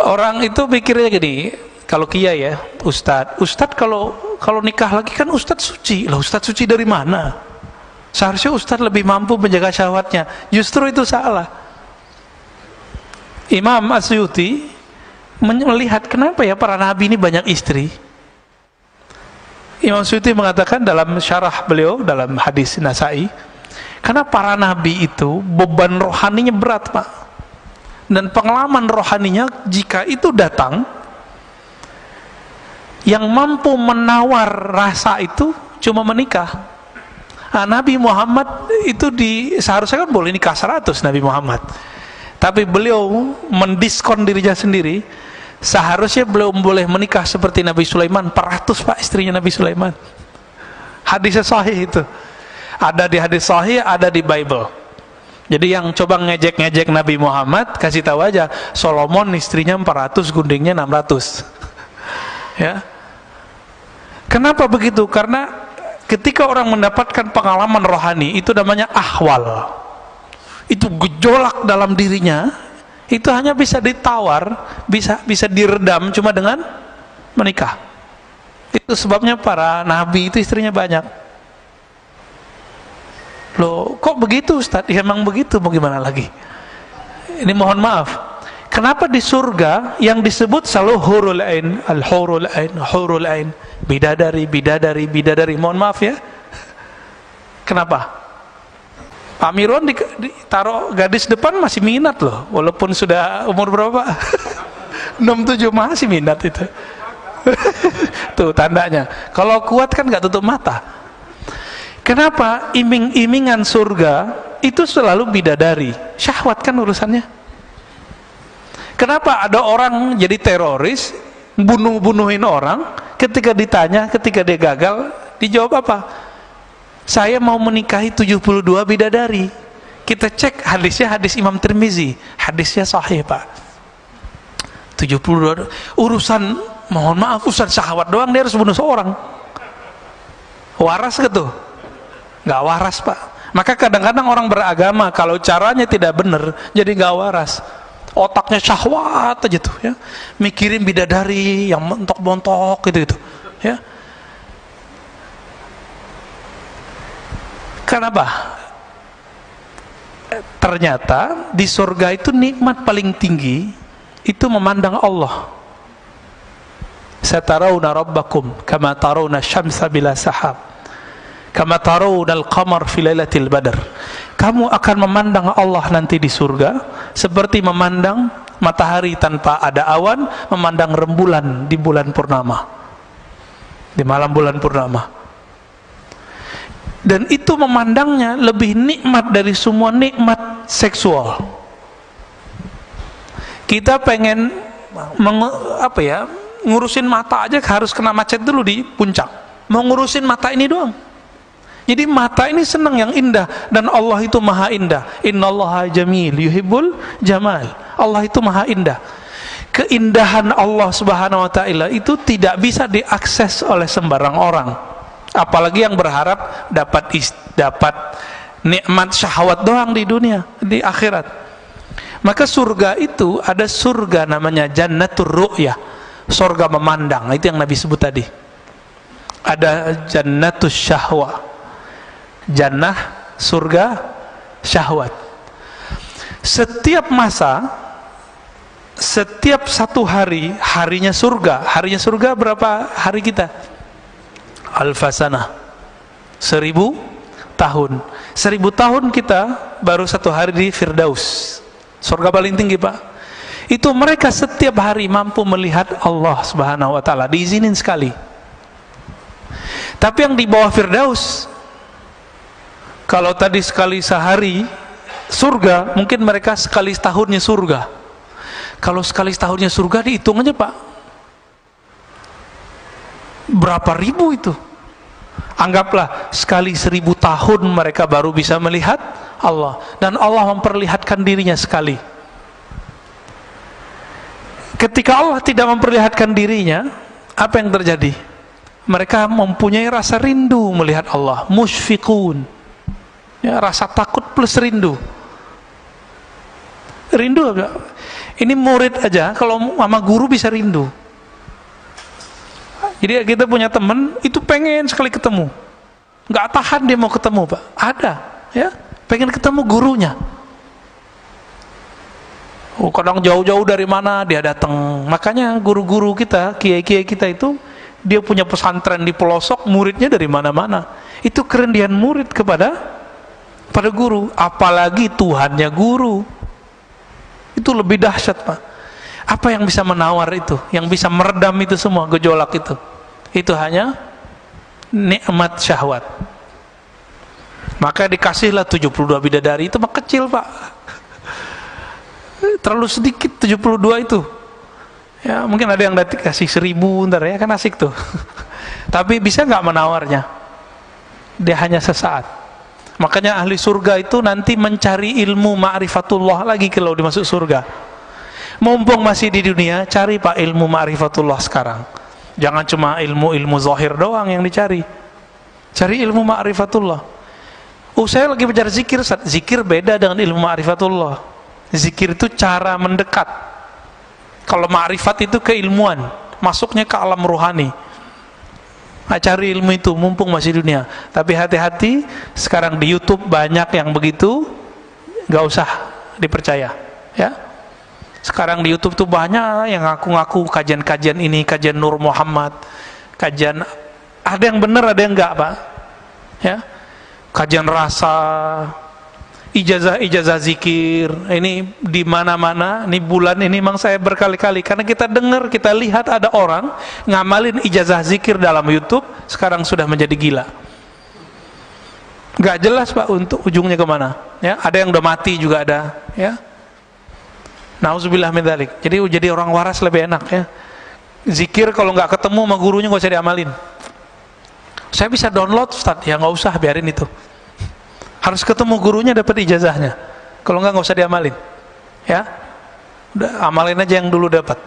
Orang itu pikirnya gini, kalau kiai ya, ustadz kalau nikah lagi kan ustadz suci. Lah ustadz suci dari mana? Seharusnya ustadz lebih mampu menjaga syahwatnya. Justru itu salah. Imam Asyuti melihat kenapa ya para nabi ini banyak istri. Imam Asyuti mengatakan dalam syarah beliau dalam hadis Nasai, karena para nabi itu beban rohaninya berat, Pak. Dan pengalaman rohaninya jika itu datang, yang mampu menawar rasa itu cuma menikah. Nah, Nabi Muhammad itu seharusnya kan boleh nikah 100 Nabi Muhammad, tapi beliau mendiskon dirinya sendiri. Seharusnya beliau boleh menikah seperti Nabi Sulaiman 400, Pak, istrinya Nabi Sulaiman. Hadisnya sahih itu, ada di hadis sahih, ada di Bible. Jadi yang coba ngejek-ngejek Nabi Muhammad, kasih tahu aja, Solomon istrinya 400, gundingnya 600. Ya. Kenapa begitu? Karena ketika orang mendapatkan pengalaman rohani, itu namanya ahwal. Itu gejolak dalam dirinya, itu hanya bisa ditawar, bisa diredam cuma dengan menikah. Itu sebabnya para nabi itu istrinya banyak. Loh, kok begitu Ustaz? Ya, emang begitu, mau gimana lagi? Ini mohon maaf. Kenapa di surga yang disebut selalu hurul ain, al-hurul ain, hurul ain, bidadari, bidadari, bidadari. Mohon maaf ya. Kenapa? Pak Mirwan ditaruh gadis depan masih minat loh, walaupun sudah umur berapa? 67 masih minat itu. Tuh tandanya. Kalau kuat kan nggak tutup mata. Kenapa iming-imingan surga itu selalu bidadari? Syahwat kan urusannya. Kenapa ada orang jadi teroris, bunuhin orang, ketika ditanya, ketika dia gagal, dijawab apa? Saya mau menikahi 72 bidadari. Kita cek hadisnya, hadis Imam Tirmizi, hadisnya sahih, Pak. 72 urusan, mohon maaf, urusan syahwat doang dia harus bunuh seorang. Waras gitu? Nggak waras, Pak. Maka kadang-kadang orang beragama kalau caranya tidak benar jadi nggak waras. Otaknya syahwat aja tuh ya, mikirin bidadari yang montok-montok gitu ya. Kenapa? Ternyata di surga itu nikmat paling tinggi itu memandang Allah. Satarawna rabbakum kama tarawna syamsa bila sahab, kama tarawna al-qamar fi lailatul badr. Kamu akan memandang Allah nanti di surga seperti memandang matahari tanpa ada awan, memandang rembulan di bulan purnama, di malam bulan purnama. Dan itu memandangnya lebih nikmat dari semua nikmat seksual. Kita pengen ngurusin mata aja harus kena macet dulu di puncak. Mau ngurusin mata ini doang. Jadi mata ini senang yang indah, dan Allah itu maha indah. Innallaha jamil yuhibbul jamal. Allah itu maha indah. Keindahan Allah Subhanahu wa taala itu tidak bisa diakses oleh sembarang orang. Apalagi yang berharap dapat nikmat syahwat doang di dunia, di akhirat. Maka surga itu ada surga namanya jannatur ru'yah, surga memandang. Itu yang Nabi sebut tadi. Ada jannatus syahwa, jannah, surga, syahwat. Setiap masa, setiap satu hari, harinya surga berapa hari kita? Alfasanah, 1000 tahun. 1000 tahun kita baru satu hari di Firdaus, surga paling tinggi, Pak. Itu mereka setiap hari mampu melihat Allah Subhanahu wa taala, diizinin sekali. Tapi yang di bawah Firdaus, kalau tadi sekali sehari surga, mungkin mereka sekali setahunnya surga. Kalau sekali setahunnya surga dihitung aja, Pak, berapa ribu itu. Anggaplah sekali 1000 tahun mereka baru bisa melihat Allah, dan Allah memperlihatkan dirinya sekali. Ketika Allah tidak memperlihatkan dirinya, apa yang terjadi? Mereka mempunyai rasa rindu melihat Allah, musyfiqun, ya, rasa takut plus rindu. Rindu apa? Ini murid aja kalau sama guru bisa rindu. Jadi kita punya teman itu pengen sekali ketemu, nggak tahan dia mau ketemu, Pak. Ada, ya, pengen ketemu gurunya. Oh, kadang jauh-jauh dari mana dia datang. Makanya guru-guru kita, kiai-kiai kita itu, dia punya pesantren di pelosok, muridnya dari mana-mana. Itu kerendian murid pada guru, apalagi Tuhannya guru. Itu lebih dahsyat, Pak. Apa yang bisa menawar itu, yang bisa meredam itu semua gejolak itu? Itu hanya nikmat syahwat. Maka dikasihlah 72 bidadari, itu mah kecil, Pak. Terlalu sedikit 72 itu. Ya, mungkin ada yang dikasih 1000 ntar ya, kan asik tuh. Tapi bisa nggak menawarnya? Dia hanya sesaat. Makanya ahli surga itu nanti mencari ilmu ma'rifatullah lagi kalau dimasuk surga. Mumpung masih di dunia, cari Pak ilmu ma'rifatullah sekarang. Jangan cuma ilmu zahir doang yang dicari. Cari ilmu ma'rifatullah. Saya lagi bicara zikir, zikir beda dengan ilmu ma'rifatullah. Zikir itu cara mendekat. Kalau ma'rifat itu keilmuan, masuknya ke alam rohani. Nah, cari ilmu itu mumpung masih dunia. Tapi hati-hati, sekarang di YouTube banyak yang begitu, gak usah dipercaya, ya. Sekarang di YouTube tuh banyak yang ngaku-ngaku kajian-kajian ini, kajian Nur Muhammad, kajian, ada yang benar, ada yang enggak, Pak, ya. Kajian rasa, ijazah zikir, ini di mana-mana. Ini bulan ini memang saya berkali-kali, karena kita dengar, kita lihat ada orang ngamalin ijazah zikir dalam YouTube, sekarang sudah menjadi gila. Gak jelas, Pak, untuk ujungnya kemana, ya. Ada yang udah mati juga ada, ya. Nauzubillah min dzalik. Jadi orang waras lebih enak, ya. Zikir kalau nggak ketemu sama gurunya nggak usah diamalin. Saya bisa download, Ustaz, ya nggak usah, biarin itu. Harus ketemu gurunya, dapat ijazahnya. Kalau nggak usah diamalin, ya. Udah amalin aja yang dulu dapat.